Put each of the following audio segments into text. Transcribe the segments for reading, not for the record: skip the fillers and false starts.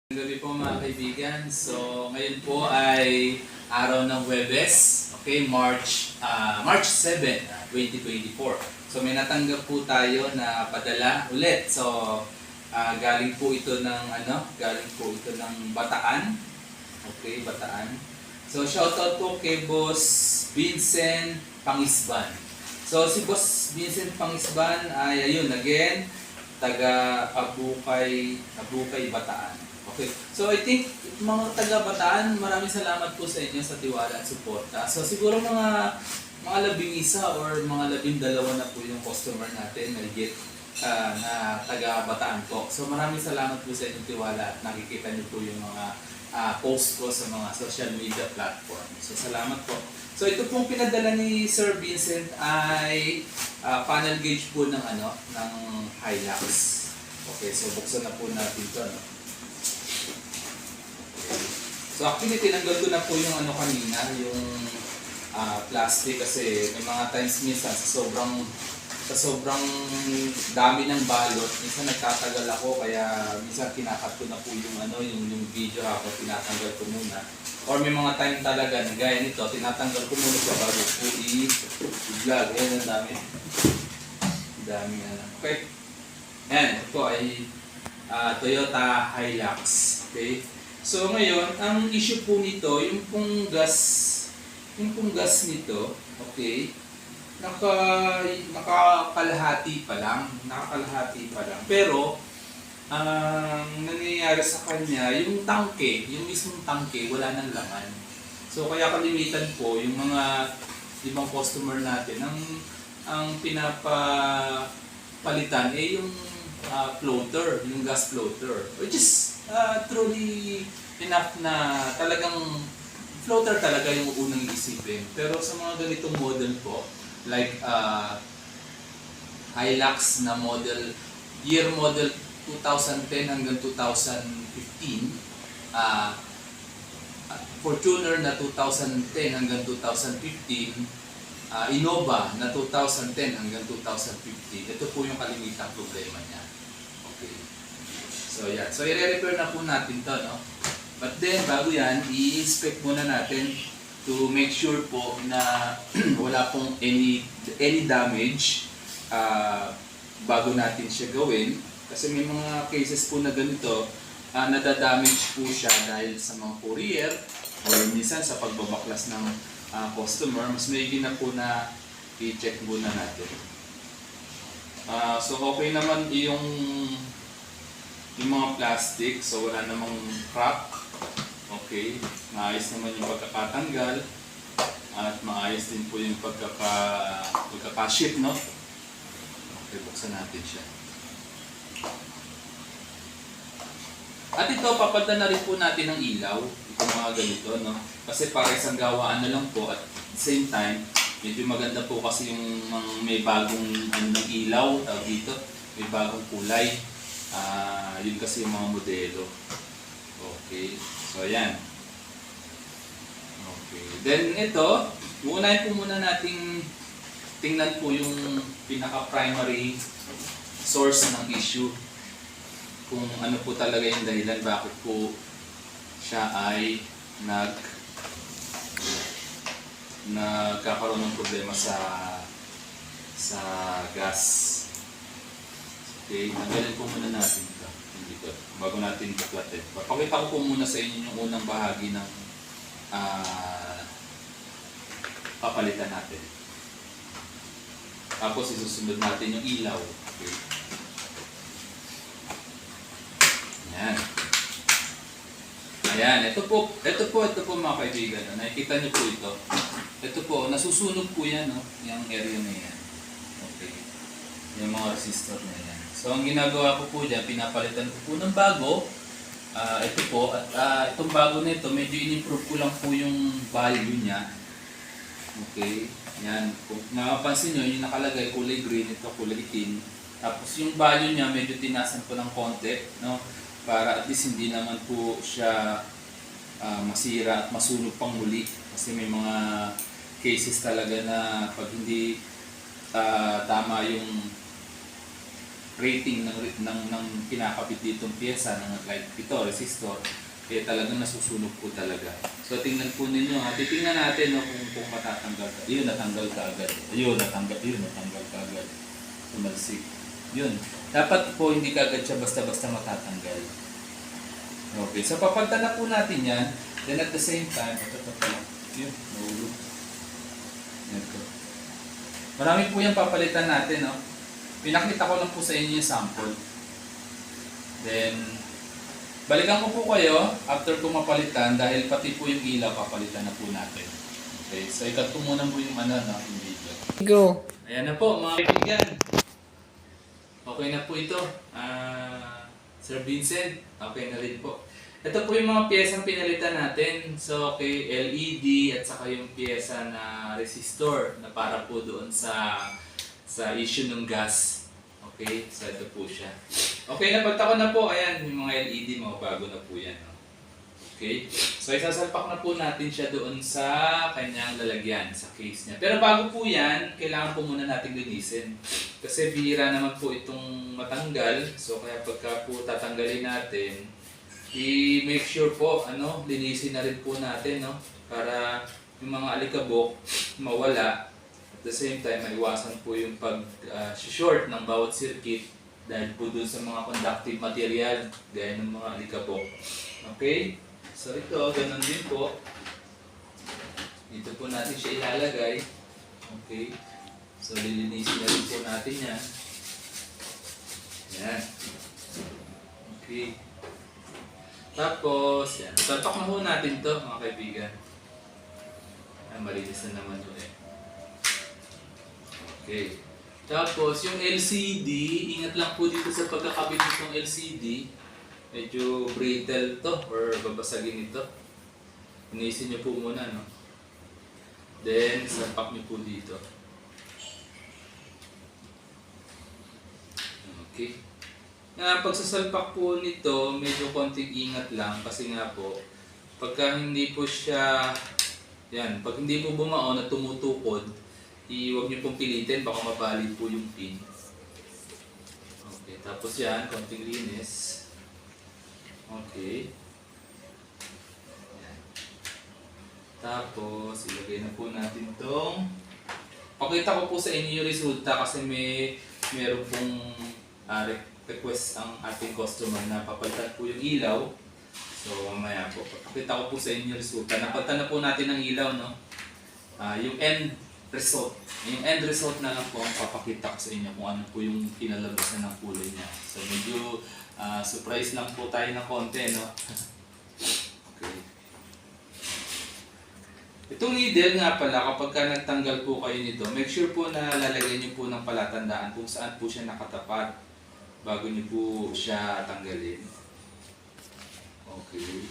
Gabi po mga kaibigan. So, ngayon po ay araw ng Huwebes, okay, March 7, 2024. So, may natanggap po tayo na padala ulit. So, galing po ito ng Bataan. Okay, Bataan. So, shoutout po kay Boss Vincent Pangisban. So, si Boss Vincent Pangisban ay ayun again, taga Abukay, Bataan. Okay. So I think mga taga-Bataan, maraming salamat po sa inyo sa tiwala at suporta. So siguro mga 11 or mga 12 na po yung customer natin na higit na taga-Bataan po. So maraming salamat po sa inyong tiwala at nakikita niyo po yung mga post ko sa mga social media platform. So salamat po. So ito pong pinadala ni Sir Vincent ay panel gauge po ng Hilux. Okay, so buksan na po natin ito. So actually tinanggal ko na po yung kanina, yung plastic kasi may mga times minsan sa sobrang dami ng balot, minsan nagtatagal ako kaya minsan kinakat ko na po yung video ako, tinatanggal ko muna. Or may mga time talaga na gaya nito, tinatanggal ko muna siya bago po i-vlog. Ayan, ang dami. Okay. Ayan, ito ay Toyota Hilux. Okay. So ngayon, ang issue po nito, yung pong gas nito, okay, nakakalahati pa lang. Pero, ang nangyayari sa kanya, yung mismong tangke, wala nang laman. So kaya kalimitan po, yung mga ibang customer natin, ang pinapalitan yung floater, yung gas floater, which is truly enough na talagang floater talaga yung unang isipin. Pero sa mga ganitong model po, like Hilux na year model 2010 hanggang 2015, Fortuner na 2010 hanggang 2015, Innova na 2010 hanggang 2015. Ito po yung kalimitang problema niya. Okay. So yan. So i-repair na po natin to, no? But then bago yan, i-inspect muna natin to make sure po na wala pong any damage bago natin siya gawin. Kasi may mga cases po na ganito, nadadamage po siya dahil sa mga courier or minsan sa pagbabaklas ng customer. Mas maigi na po na i-check muna natin. So okay naman yung mga plastic, so wala namang crack. Okay, maayos naman yung pagkakatanggal at maayos din po yung pagkaka-ship, no? Okay, buksan natin siya. At ito, papalitan na rin po natin ng ilaw, itong mga ganito, no? Kasi para isang gawaan na lang po at the same time, medyo maganda po kasi yung may bagong ilaw, dito, may bagong kulay. Yun kasi yung mga modelo. Okay, so ayan. Okay, then ito, uunahin po muna nating tingnan po yung pinaka-primary source ng issue. Kung ano po talaga yung dahilan bakit po siya ay nagkakaroon ng problema sa gas. Okay, tanggalin po muna natin ito. Bago natin buklatin. Papakita ko po muna sa inyo yung unang bahagi ng papalitan natin. Tapos isusunod natin yung ilaw. Okay. Ayan. Ayan, ito po mga kaibigan. Nakikita niyo po ito. Ito po, nasusunog po yan, no? Yung area na yan. Okay. Yung mga resistor na yan. So, ang ginagawa ko po dyan, pinapalitan ko po ng bago. Ito po, at itong bago nito, medyo in-improve ko lang po yung value niya. Okay. Yan. Kung napapansin nyo, yung nakalagay, kulay green, ito kulay itim. Tapos yung value niya, medyo tinasan ko ng konti, no? Para at least hindi naman po siya masira at masunog pang muli. Kasi may mga cases talaga na pag hindi tama yung rating ng kinakabit ditong pyesa ng light ito, resistor, kaya talagang nasusunog po talaga. So tingnan po ninyo ha, titingnan natin no, kung matatanggal ka. Yun, natanggal ka agad. Yun, natanggal ka agad. Sumalsik. Yun. Dapat po hindi ka agad siya basta-basta matatanggal. Okay, so papalitan na po natin yan. Then at the same time, ito pala. Yun, nahulog. Ito. Marami po yung papalitan natin, no? Pinakita ko lang po sa inyo yung sample. Then, balikan ko po kayo after ko mapalitan dahil pati po yung ilaw papalitan na po natin. Okay, so ikat ko muna po yung yung video. Go! Ayan na po mga kaibigan. Okay na po ito. Sir Vincent, okay na rin po. Ito po yung mga piyesang pinalitan natin. So, okay, LED at saka yung piyesa na resistor na para po doon sa issue ng gas. Okay, so ito po siya. Okay, napagta ko na po. Ayan, yung mga LED, mga bago na po yan. No? Okay, so isasalpak na po natin siya doon sa kanyang lalagyan, sa case niya. Pero bago po yan, kailangan po muna natin linisin. Kasi bihira naman po itong matanggal. So, kaya pagka po tatanggalin natin, i-make sure po, linisin na rin po natin, no? Para yung mga alikabok mawala. At the same time, maiwasan po yung pag-short ng bawat circuit dahil po dun sa mga conductive material gaya ng mga alikabok. Okay? So ito, ganun din po. Dito po natin siya ilalagay. Okay? So lilinisin na rin po natin yan. Yan. Okay. Tapos, yan. Salpak na po natin to mga kaibigan. Malinis na naman to eh. Okay. Tapos, yung LCD, ingat lang po dito sa pagkakabit nitong LCD. Medyo brittle to or babasagin ito. Inisin nyo po muna, no? Then, salpak nyo po dito. Okay. Pagsasalpak po nito, medyo konting ingat lang kasi nga po, pagka hindi po siya, yan, pag hindi po bumao na tumutukod, huwag nyo pong pilitin, baka mabali po yung pin. Okay, tapos yan, konting linis. Okay. Yan. Tapos, ilagay na po natin itong, pakita ko po sa inyo yung resulta kasi meron pong request ang ating customer na papalitan po yung ilaw. So mamaya po, pakita ko po sa inyo yung resulta. Napalitan na po natin ang ilaw, no? Yung end result. Yung end result na lang po ang papakita ko sa inyo kung ano po yung pinalabasan ng kulay niya. So medyo surprise lang po tayo ng konti, no? Okay. Itong needle nga pala, kapag ka nagtanggal po kayo nito, make sure po na lalagyan niyo po ng palatandaan kung saan po siya nakatapat bago niyo po siya tanggalin. Okay.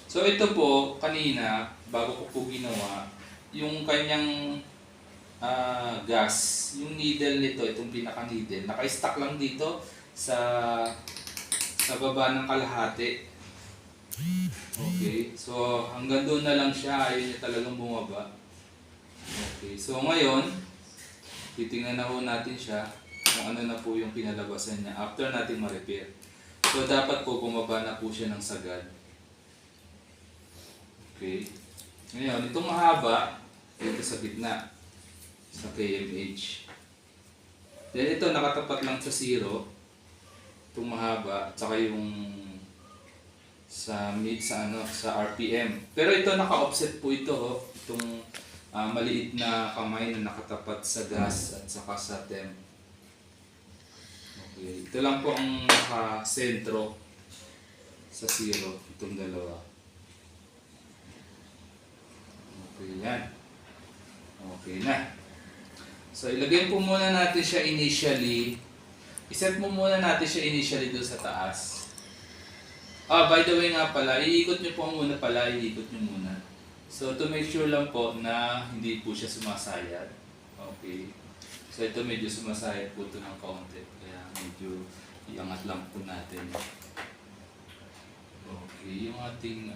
So ito po, kanina, bago ko po ginawa, yung kanyang gas, yung needle nito, itong pinaka-needle, naka-stack lang dito sa baba ng kalahati. Okay, so hanggang doon na lang siya, ayaw niya talagang bumaba. Okay, so ngayon, titingnan na po natin siya kung ano na po yung pinalabasan niya after natin ma-repair. So dapat po bumaba na po siya ng sagad. Okay, ngayon, itong mahaba, dito sa gitna, sa KMH. Then ito nakatapat lang sa 0, itong mahaba, at saka yung sa RPM. Pero ito naka-offset po ito, itong maliit na kamay na nakatapat sa gas at saka sa temp. Okay, ito lang po ang naka-sentro sa 0, itong dalawa. Okay, yan. Okay na. So ilagay po muna natin siya initially. I-set mo muna natin siya initially doon sa taas. By the way nga pala, iikot nyo po muna pala, iikot nyo muna. So to make sure lang po na hindi po siya sumasayad. Okay. So ito medyo sumasayad po ito ng kaunti. Kaya medyo iangat lang po natin. Okay, yung ating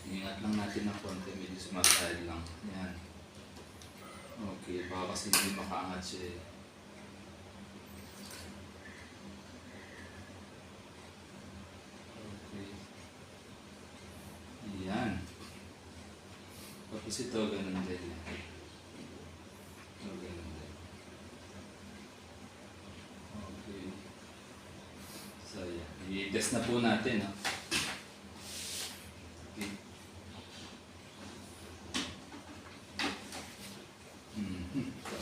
iangat lang natin ng kaunti, medyo sumasayad lang. Yan. Okay, baka kasi hindi makaangat siya eh. Okay. Yan. Tapos ito, ganun din. Ito, ganun din. Okay. So, yan. I-test na po natin, no? Okay. Ito.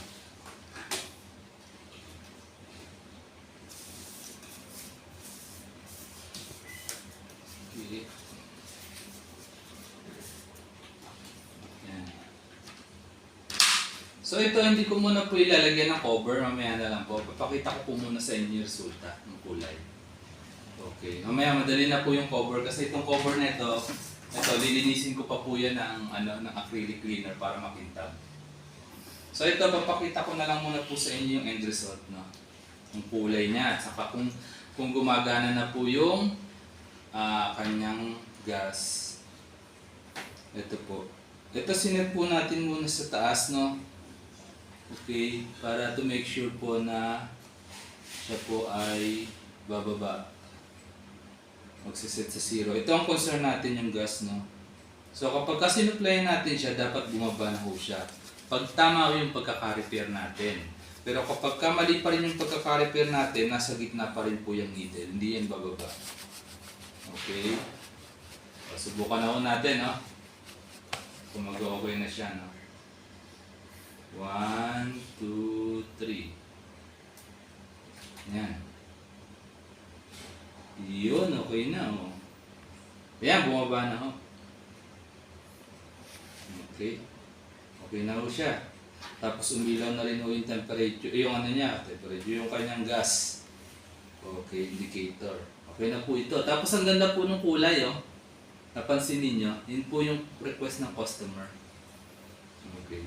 Okay. Yan. So ito, hindi ko muna po ilalagyan ng cover, mamaya na lang po. Papakita ko po muna sa inyo yung resulta ng kulay. Okay, mamaya madali na po yung cover kasi itong cover na ito, lilinisin ko pa po yan ng acrylic cleaner para makintab. So ito, papakita ko na lang muna po sa inyo yung end result, no? Yung kulay niya, at saka kung gumagana na po yung kanyang gas. Ito po. Ito sinet po natin muna sa taas, no? Okay, para to make sure po na siya po ay bababa. Magsiset sa 0. Ito ang concern natin yung gas, no? So kapag sinupply natin siya, dapat bumaba na ho siya. Pag tama yung pagkaka-repair natin. Pero kapag mali pa rin yung pagkaka-repair natin, nasa gitna pa rin po yung needle. Hindi yan bababa. Okay? Subukan na ho natin, no? Kung mag-okay na siya, no? 1, 2, 3. Yan. Yun, okay na, oh. Ayan, bumaba na, oh. Okay. Okay na ho siya. Tapos umilaw na rin ho yung temperature. Yung ano niya, temperature, yung kanyang gas. Okay, indicator. Okay na po ito. Tapos ang ganda po ng kulay, oh. Napansin ninyo, yun po yung request ng customer. Okay.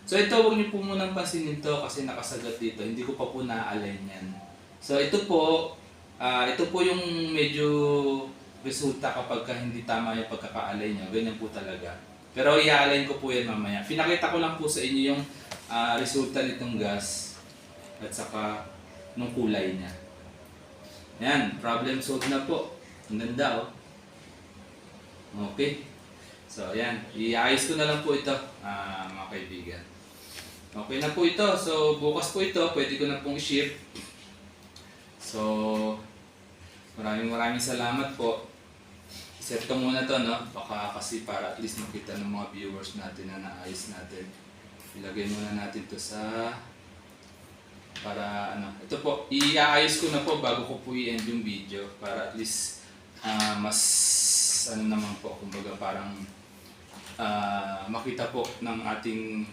So ito, huwag niyo po munang pansinin to kasi nakasagat dito. Hindi ko pa po na-align yan. So ito po yung medyo resulta kapag hindi tama yung pagkaka-align nyo. Ganyan po talaga. Pero i-align ko po yan mamaya. Pinakita ko lang po sa inyo yung resulta nitong gas at saka nung kulay niya. Yan, problem solved na po. Ang ganda, oh. Okay. So, ayan. I-ayos ko na lang po ito, mga kaibigan. Okay na po ito. So, bukas po ito. Pwede ko na pong i-ship. So, maraming salamat po. Set ko muna to, no? Baka kasi para at least makita ng mga viewers natin na naayos natin. Ilagay muna natin to sa... Para ano. Ito po, i-ayos ko na po bago ko po i-end yung video. Para at least mas... Ano naman po, kumbaga parang... makita po ng ating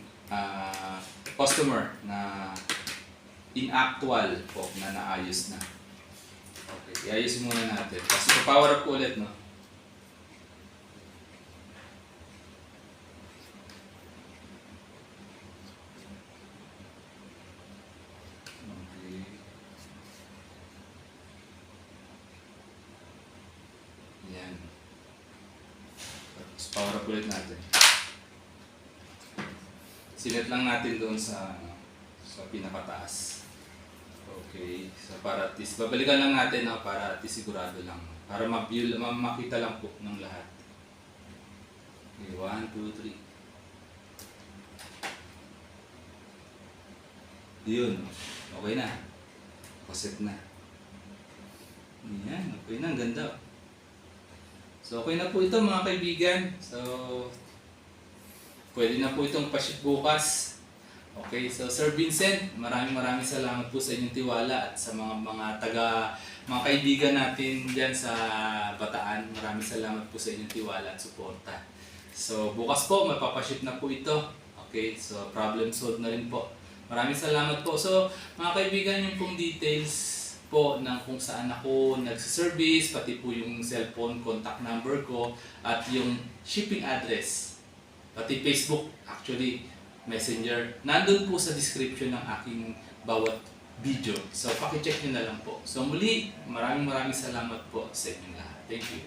customer na in actual po na naayos na. Okay, iayos muna natin. Kasi power up po ulit, no? Okay. Yan. Tapos power up ulit natin. Sinet lang natin doon sa pinakataas. Okay. So para at least, babalikan lang natin, no? Para at least sigurado lang. Para makita lang po ng lahat. Okay, 1, 2, 3. Yun. Okay na. Kaset na. Yan. Okay na. Ang ganda. So okay na po ito, mga kaibigan. So pwede na po itong pa-ship bukas. Okay, so Sir Vincent, maraming salamat po sa inyong tiwala at sa mga kaibigan natin diyan sa Bataan. Maraming salamat po sa inyong tiwala at suporta. So bukas po mapapa-ship na po ito. Okay, so problem solved na rin po. Maraming salamat po. So mga kaibigan, yung pong details po ng kung saan ako nagsiservice, pati po yung cellphone contact number ko at yung shipping address. Pati Facebook, actually, Messenger. Nandun po sa description ng aking bawat video. So, pakicheck nyo na lang po. So, muli, maraming salamat po sa inyong lahat. Thank you.